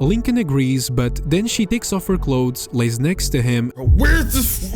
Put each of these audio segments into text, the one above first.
Lincoln agrees, but then she takes off her clothes, lays next to him. Where's this?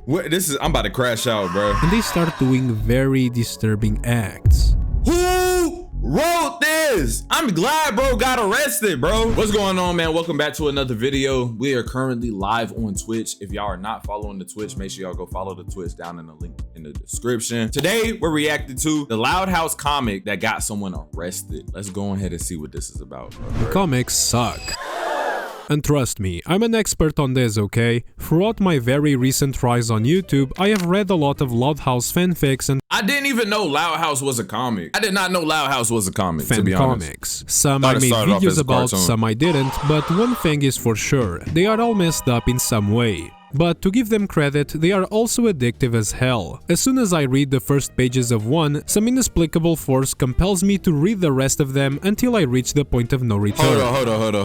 What? I'm about to crash out, bro. And they start doing very disturbing acts. Who wrote this? I'm glad bro got arrested, bro. What's going on, man? Welcome back to another video. We are currently live on Twitch. If y'all are not following the Twitch, make sure y'all go follow the Twitch down in the link in the description. Today, we're reacting to the Loud House comic that got someone arrested. Let's go ahead and see what this is about. The comics suck. And trust me, I'm an expert on this, okay? Throughout my very recent rise on YouTube, I have read a lot of Loud House fanfics and I didn't even know Loud House was a comic. I did not know Loud House was a comic, fan to be honest. comics. Some I made videos about, some I didn't, but one thing is for sure, they are all messed up in some way. But to give them credit, they are also addictive as hell. As soon as I read the first pages of one, some inexplicable force compels me to read the rest of them until I reach the point of no return. Hold on.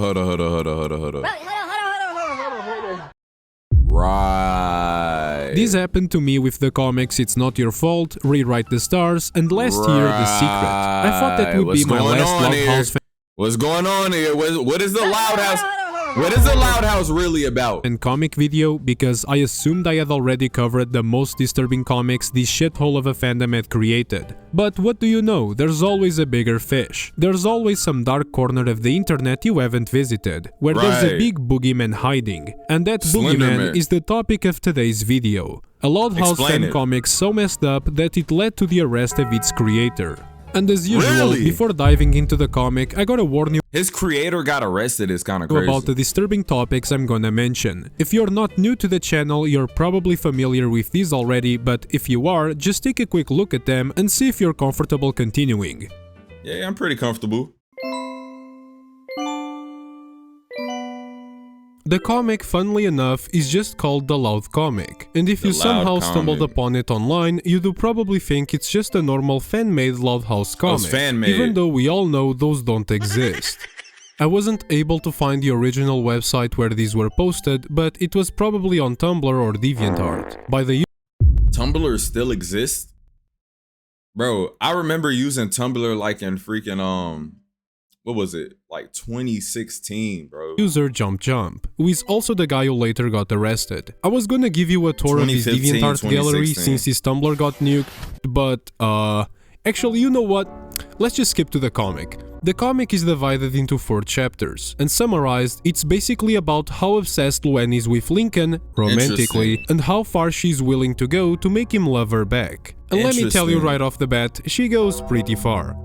Right. This happened to me with the comics It's Not Your Fault, Rewrite the Stars, and last year The Secret. I thought that would be my last Loud House fan. What's going on here? What is the Loud House? What is the Loud House really about? And comic video, because I assumed I had already covered the most disturbing comics this shithole of a fandom had created. But what do you know, there's always a bigger fish. There's always some dark corner of the internet you haven't visited, where there's a big boogeyman hiding. And that boogeyman is the topic of today's video. A Loud House fan comic so messed up that it led to the arrest of its creator. And as usual, before diving into the comic, I gotta warn you, his creator got arrested is kinda crazy. About the disturbing topics I'm gonna mention. If you're not new to the channel, you're probably familiar with these already, but if you are, just take a quick look at them and see if you're comfortable continuing. Yeah, I'm pretty comfortable. The comic, funnily enough, is just called The Loud Comic, and if you somehow stumbled upon it online, you do probably think it's just a normal fan-made Loud House comic, even though we all know those don't exist. I wasn't able to find the original website where these were posted, but it was probably on Tumblr or DeviantArt. By the Tumblr still exists? Bro, I remember using Tumblr like in freaking what was it? Like 2016, bro. User Jump, who is also the guy who later got arrested. I was gonna give you a tour of his DeviantArt gallery since his Tumblr got nuked, but actually, you know what? Let's just skip to the comic. The comic is divided into 4 chapters, and summarized, it's basically about how obsessed Luann is with Lincoln, romantically, and how far she's willing to go to make him love her back. And let me tell you right off the bat, she goes pretty far.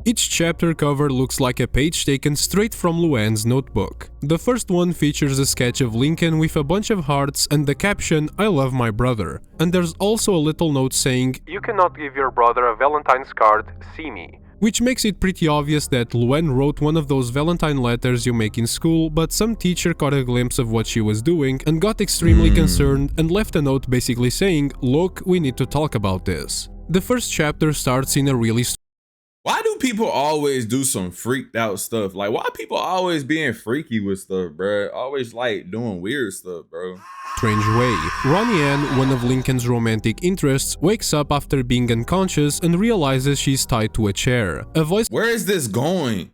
Each chapter cover looks like a page taken straight from Luann's notebook. The first one features a sketch of Lincoln with a bunch of hearts and the caption, "I love my brother." And there's also a little note saying, "You cannot give your brother a Valentine's card, see me." Which makes it pretty obvious that Luann wrote one of those Valentine letters you make in school, but some teacher caught a glimpse of what she was doing and got extremely concerned and left a note basically saying, "Look, we need to talk about this." The first chapter starts in a really Why do people always do some freaked out stuff? Like, why people always being freaky with stuff, bro? Always like doing weird stuff, bro. Strange way. Ronnie Ann, one of Lincoln's romantic interests, wakes up after being unconscious and realizes she's tied to a chair. A voice Where is this going?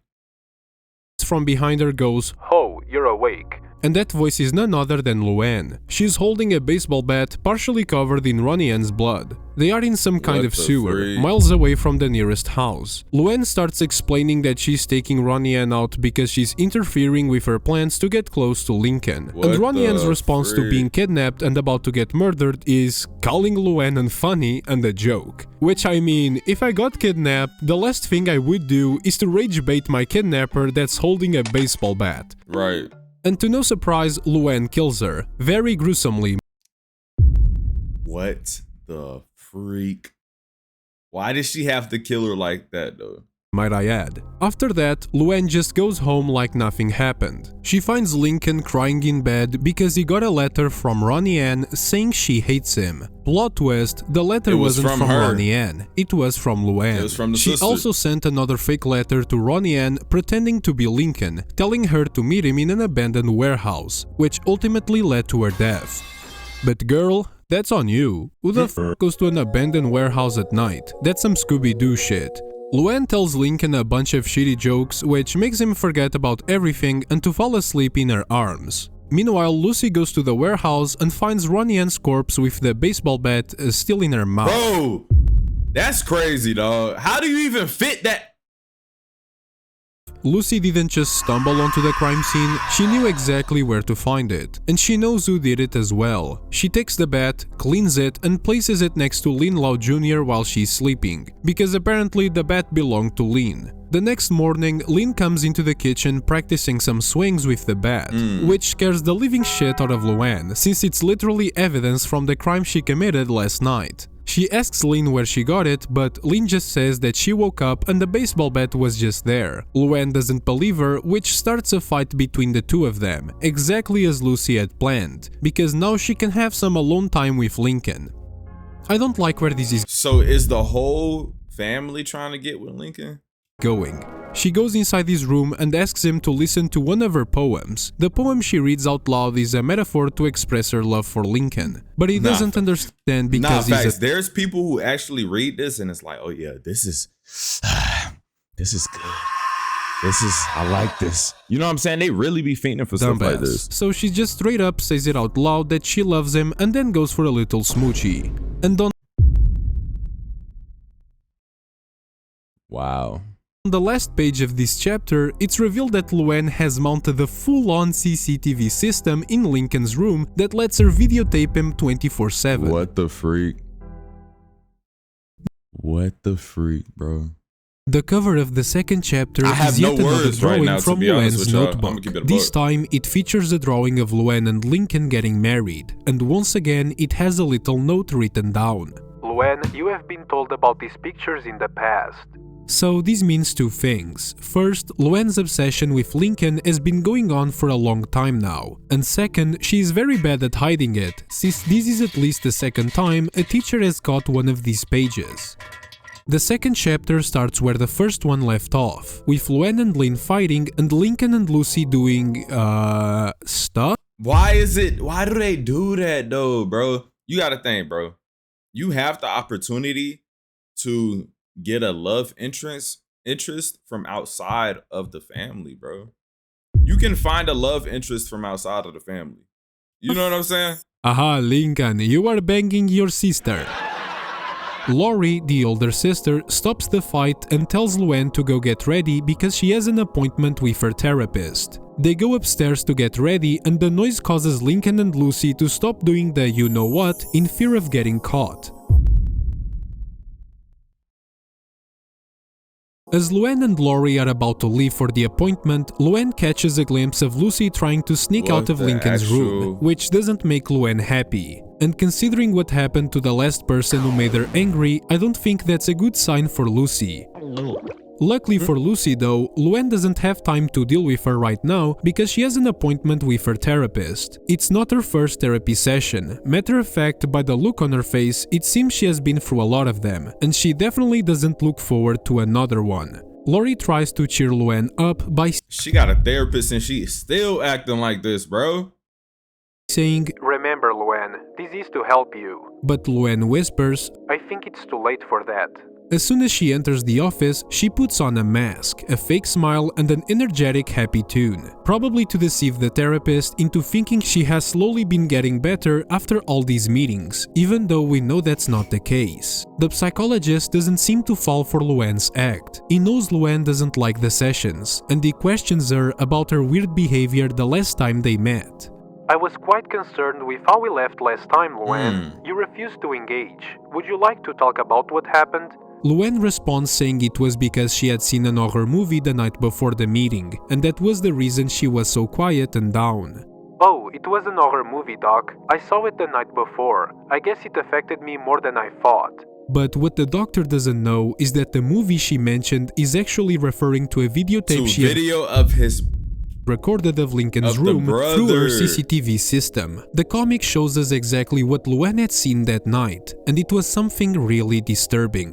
From behind her goes, "Ho, you're awake." And that voice is none other than Luann. She's holding a baseball bat partially covered in Ronnie Ann's blood. They are in some kind of sewer, miles away from the nearest house. Luann starts explaining that she's taking Ronnie Ann out because she's interfering with her plans to get close to Lincoln. And Ronnie Ann's response to being kidnapped and about to get murdered is calling Luann unfunny and a joke. Which, I mean, if I got kidnapped, the last thing I would do is to rage bait my kidnapper that's holding a baseball bat. Right. And to no surprise, Luann kills her, very gruesomely. What the freak? Why did she have to kill her like that, though? Might I add. After that, Luann just goes home like nothing happened. She finds Lincoln crying in bed because he got a letter from Ronnie Ann saying she hates him. Plot twist, the letter wasn't from Ronnie Ann, it was from Luann. It was from the She also sent another fake letter to Ronnie Ann pretending to be Lincoln, telling her to meet him in an abandoned warehouse, which ultimately led to her death. But girl, that's on you. Who the f goes to an abandoned warehouse at night? That's some Scooby-Doo shit. Luann tells Lincoln a bunch of shitty jokes, which makes him forget about everything and to fall asleep in her arms. Meanwhile, Lucy goes to the warehouse and finds Ronnie Ann's corpse with the baseball bat still in her mouth. Bro, that's crazy, dog. How do you even fit that? Lucy didn't just stumble onto the crime scene, she knew exactly where to find it. And she knows who did it as well. She takes the bat, cleans it, and places it next to Lynn Lau Jr. while she's sleeping, because apparently the bat belonged to Lynn. The next morning, Lynn comes into the kitchen practicing some swings with the bat, which scares the living shit out of Luann, since it's literally evidence from the crime she committed last night. She asks Lynn where she got it, but Lynn just says that she woke up and the baseball bat was just there. Luann doesn't believe her, which starts a fight between the two of them, exactly as Lucy had planned, because now she can have some alone time with Lincoln. I don't like where this is So is the whole family trying to get with Lincoln? going. She goes inside his room and asks him to listen to one of her poems. The poem she reads out loud is a metaphor to express her love for Lincoln, but he doesn't understand because facts. There's people who actually read this and it's like, oh yeah, this is good. I like this. You know what I'm saying? They really be fainting for stuff like this. So she just straight up says it out loud that she loves him and then goes for a little smoochie. And on the last page of this chapter, it's revealed that Luann has mounted a full-on CCTV system in Lincoln's room that lets her videotape him 24/7. What the freak? What the freak, bro? The cover of the second chapter is yet another drawing from Luann's notebook. This time, it features a drawing of Luann and Lincoln getting married, and once again, it has a little note written down. Luann, you have been told about these pictures in the past. So this means two things. First, Luann's obsession with Lincoln has been going on for a long time now. And second, she is very bad at hiding it, since this is at least the second time a teacher has caught one of these pages. The second chapter starts where the first one left off, with Luann and Lynn fighting and Lincoln and Lucy doing, stuff? Why do they do that though, bro? You gotta think, bro. You have the opportunity to get a love interest from outside of the family, bro. You can find a love interest from outside of the family. You know what I'm saying? Aha, Lincoln, you are banging your sister. Lori, the older sister, stops the fight and tells Luann to go get ready because she has an appointment with her therapist. They go upstairs to get ready and the noise causes Lincoln and Lucy to stop doing the you-know-what in fear of getting caught. As Luann and Lori are about to leave for the appointment, Luann catches a glimpse of Lucy trying to sneak out of Lincoln's room, which doesn't make Luann happy. And considering what happened to the last person who made her angry, I don't think that's a good sign for Lucy. Luckily for Lucy though, Luann doesn't have time to deal with her right now because she has an appointment with her therapist. It's not her first therapy session. Matter of fact, by the look on her face, it seems she has been through a lot of them, and she definitely doesn't look forward to another one. Lori tries to cheer Luann up by she got a therapist and she is still acting like this, bro. Saying, "Remember, Luann, this is to help you." But Luann whispers, "I think it's too late for that." As soon as she enters the office, she puts on a mask, a fake smile, and an energetic, happy tune, probably to deceive the therapist into thinking she has slowly been getting better after all these meetings, even though we know that's not the case. The psychologist doesn't seem to fall for Luann's act. He knows Luann doesn't like the sessions, and he questions her about her weird behavior the last time they met. "I was quite concerned with how we left last time, Luann. You refused to engage. Would you like to talk about what happened?" Luann responds saying it was because she had seen an horror movie the night before the meeting, and that was the reason she was so quiet and down. "Oh, it was an horror movie, Doc. I saw it the night before. I guess it affected me more than I thought." But what the doctor doesn't know is that the movie she mentioned is actually referring to a videotape she had recorded of Lincoln's room through her CCTV system. The comic shows us exactly what Luann had seen that night, and it was something really disturbing.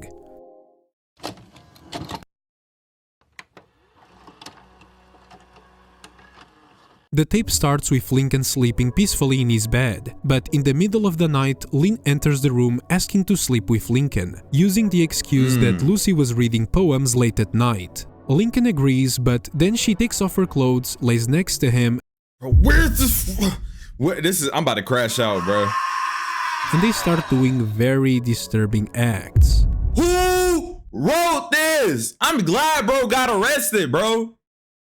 The tape starts with Lincoln sleeping peacefully in his bed, but in the middle of the night, Lynn enters the room asking to sleep with Lincoln, using the excuse that Lucy was reading poems late at night. Lincoln agrees, but then she takes off her clothes, lays next to him. Bro, where's this? I'm about to crash out, bro. And they start doing very disturbing acts. Who wrote this? I'm glad bro got arrested, bro.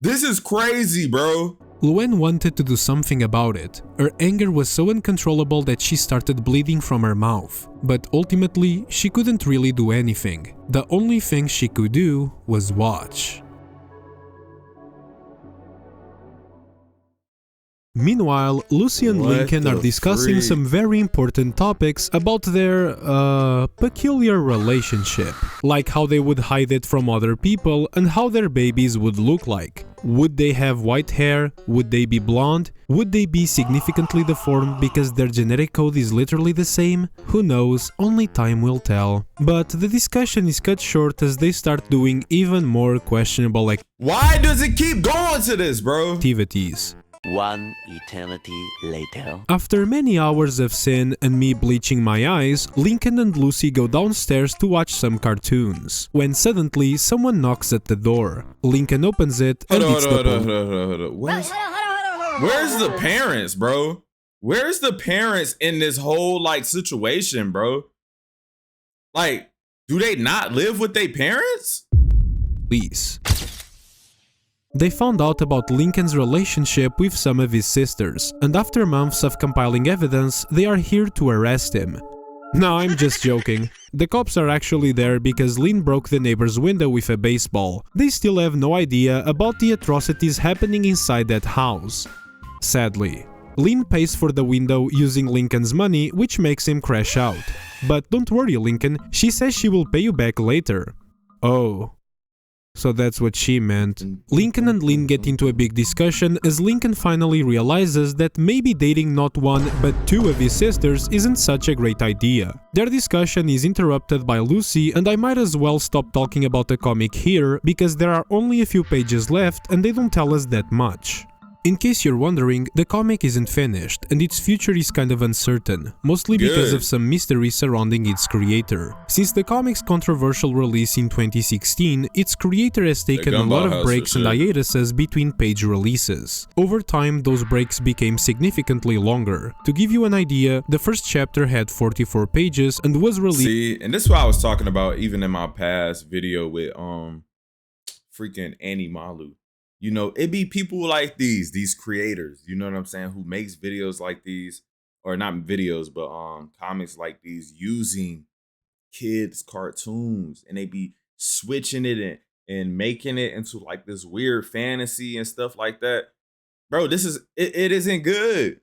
This is crazy, bro. Luann wanted to do something about it. Her anger was so uncontrollable that she started bleeding from her mouth. But ultimately, she couldn't really do anything. The only thing she could do was watch. Meanwhile, Lucy and Lincoln are discussing some very important topics about their, peculiar relationship. Like how they would hide it from other people and how their babies would look like. Would they have white hair? Would they be blonde? Would they be significantly deformed because their genetic code is literally the same? Who knows, only time will tell. But the discussion is cut short as they start doing even more questionable Why does it keep going to this, bro? activities. One eternity later. After many hours of sin and me bleaching my eyes, Lincoln and Lucy go downstairs to watch some cartoons, when suddenly someone knocks at the door. Lincoln opens it and it's the Where's the parents, bro? Where's the parents in this whole like situation, bro? Like, do they not live with their parents? police. They found out about Lincoln's relationship with some of his sisters, and after months of compiling evidence, they are here to arrest him. No, I'm just joking. The cops are actually there because Lynn broke the neighbor's window with a baseball. They still have no idea about the atrocities happening inside that house. Sadly, Lynn pays for the window using Lincoln's money, which makes him crash out. But don't worry, Lincoln, she says she will pay you back later. Oh. So that's what she meant. Lincoln and Lynn get into a big discussion as Lincoln finally realizes that maybe dating not one but two of his sisters isn't such a great idea. Their discussion is interrupted by Lucy, and I might as well stop talking about the comic here because there are only a few pages left and they don't tell us that much. In case you're wondering, the comic isn't finished and its future is kind of uncertain, mostly because of some mystery surrounding its creator. Since the comic's controversial release in 2016, its creator has taken a lot of breaks and hiatuses between page releases. Over time, those breaks became significantly longer. To give you an idea, the first chapter had 44 pages and was released— See, and this is what I was talking about even in my past video with freaking Annie Malu. You know, it be people like these creators, you know what I'm saying, who makes videos like these, or not videos, but comics like these using kids' cartoons, and they be switching it and making it into like this weird fantasy and stuff like that. Bro, this is, it isn't good.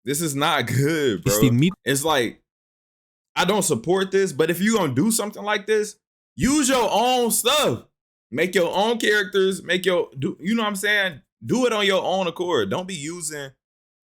This is not good, bro. It's like, I don't support this, but if you're gonna do something like this, use your own stuff. Make your own characters, you know what I'm saying? Do it on your own accord. Don't be using,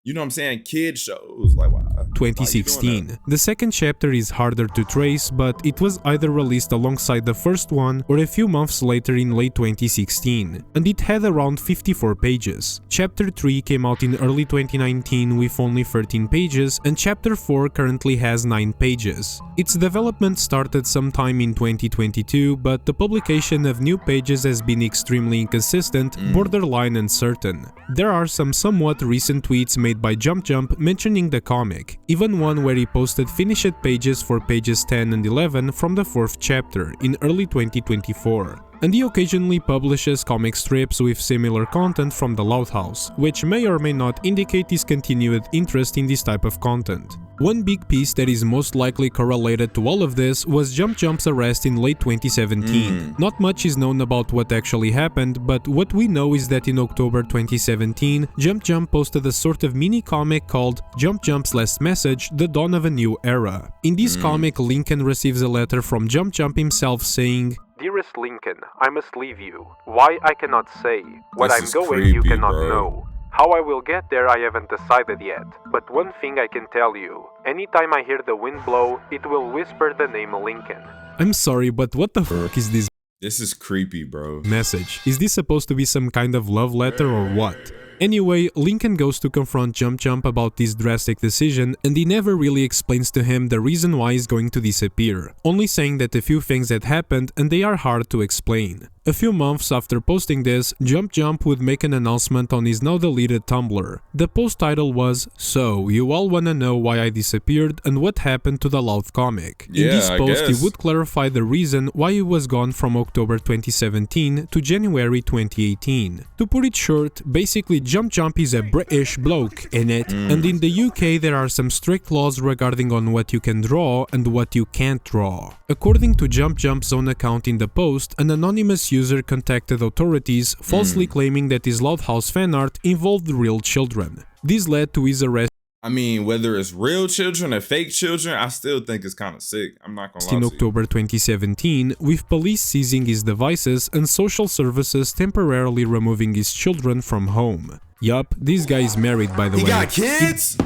you know what I'm saying, kid shows. Like, wow. 2016. The second chapter is harder to trace, but it was either released alongside the first one or a few months later in late 2016, and it had around 54 pages. Chapter 3 came out in early 2019 with only 13 pages, and Chapter 4 currently has 9 pages. Its development started sometime in 2022, but the publication of new pages has been extremely inconsistent, borderline uncertain. There are some somewhat recent tweets made by Jump mentioning the comic, even one where he posted finished pages for pages 10 and 11 from the 4th chapter in early 2024. And he occasionally publishes comic strips with similar content from the Loud House, which may or may not indicate his continued interest in this type of content. One big piece that is most likely correlated to all of this was Jump's arrest in late 2017. Not much is known about what actually happened, but what we know is that in October 2017, Jump posted a sort of mini-comic called Jump's Last Message, The Dawn of a New Era. In this comic, Lincoln receives a letter from Jump himself saying, "Dearest Lincoln, I must leave you. Why, I cannot say. What I'm going, you cannot know. How I will get there, I haven't decided yet. But one thing I can tell you. Anytime I hear the wind blow, it will whisper the name Lincoln." I'm sorry, but what the fuck is this? This is creepy, bro. Message. Is this supposed to be some kind of love letter or what? Anyway, Lincoln goes to confront Jump Jump about this drastic decision, and he never really explains to him the reason why he's going to disappear, only saying that a few things had happened and they are hard to explain. A few months after posting this, Jump Jump would make an announcement on his now deleted Tumblr. The post title was, "So, you all wanna know why I disappeared and what happened to the Loud comic." In this post, he would clarify the reason why he was gone from October 2017 to January 2018. To put it short, basically Jump Jump is a British bloke in it, and in the UK there are some strict laws regarding on what you can draw and what you can't draw. According to Jump Jump's own account in the post, an anonymous user contacted authorities, falsely claiming that his Loud House fan art involved real children. This led to his arrest. I mean, whether it's real children or fake children, I still think it's kind of sick. I'm not gonna lie to you. In October 2017, with police seizing his devices and social services temporarily removing his children from home. Yup, this guy is married, by the way. He got kids?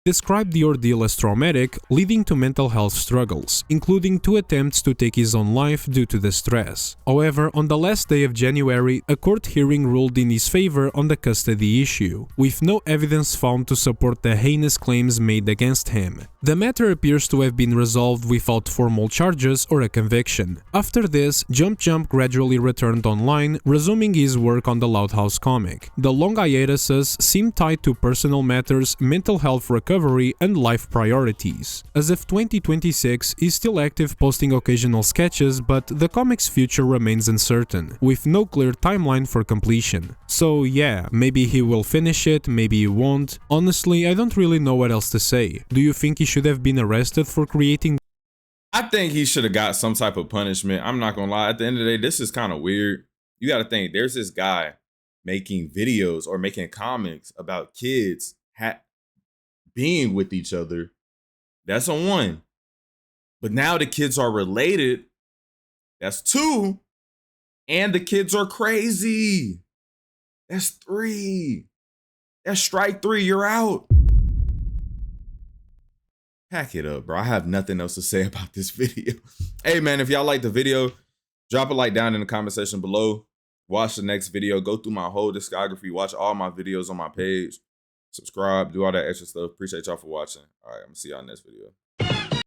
Described the ordeal as traumatic, leading to mental health struggles, including 2 attempts to take his own life due to the stress. However, on the last day of January, a court hearing ruled in his favor on the custody issue, with no evidence found to support the heinous claims made against him. The matter appears to have been resolved without formal charges or a conviction. After this, Jump Jump gradually returned online, resuming his work on the Loud House comic. The long hiatuses seem tied to personal matters, mental health recovery, and life priorities. As of 2026, he's still active, posting occasional sketches, but the comic's future remains uncertain, with no clear timeline for completion. So yeah, maybe he will finish it, maybe he won't. Honestly, I don't really know what else to say. Do you think he should have been arrested for creating? I think he should have got some type of punishment. I'm not gonna lie, at the end of the day, this is kind of weird. You gotta think, there's this guy making videos or making comics about kids being with each other. That's a 1. But now the kids are related. That's 2. And the kids are crazy. That's 3. That's strike 3. You're out. Pack it up, bro. I have nothing else to say about this video. Hey, man, if y'all like the video, drop a like down in the comment section below. Watch the next video. Go through my whole discography. Watch all my videos on my page. Subscribe, do all that extra stuff. Appreciate y'all for watching. All right, I'm gonna see y'all in the next video.